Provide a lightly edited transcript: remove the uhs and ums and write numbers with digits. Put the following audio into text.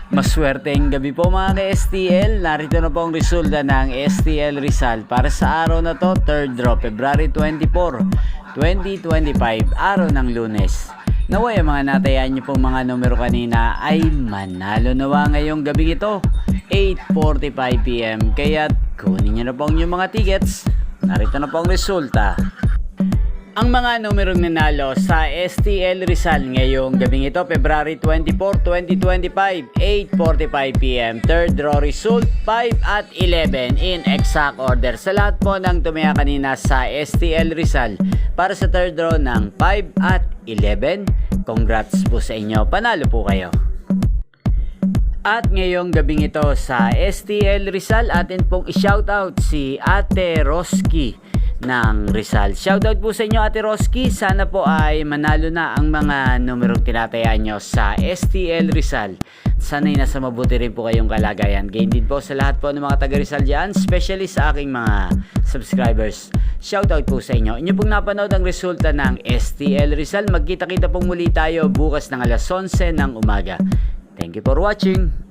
Maswerteng gabi po mga ka-STL. Narito na po ang resulta ng STL Rizal para sa araw na to, 3rd draw, February 24, 2025, araw ng Lunes. Naway ang mga natayaan nyo pong mga numero kanina ay manalo nawa ngayong gabi ito, 8:45 PM. Kaya kunin nyo na po ang inyong mga tickets. Narito na po ang resulta. Ang mga numerong nanalo sa STL Rizal ngayong gabing ito, February 24, 2025, 8:45 PM. Third draw result, 5 at 11 in exact order. Sa lahat po ng tumaya kanina sa STL Rizal para sa third draw ng 5 at 11, congrats po sa inyo. Panalo po kayo. At ngayong gabing ito sa STL Rizal, atin pong i-shoutout si Ate Roski ng Rizal. Shoutout po sa inyo Ate Roski. Sana po ay manalo na ang mga numerong tinatayaan nyo sa STL Rizal. Sana'y nasa mabuti rin po kayong kalagayan. Gain din po sa lahat po ng mga taga Rizal dyan, especially sa aking mga subscribers. Shoutout po sa inyo. Inyo pong napanood ang resulta ng STL Rizal. Magkita-kita pong muli tayo bukas ng alas 11 ng umaga. Thank you for watching.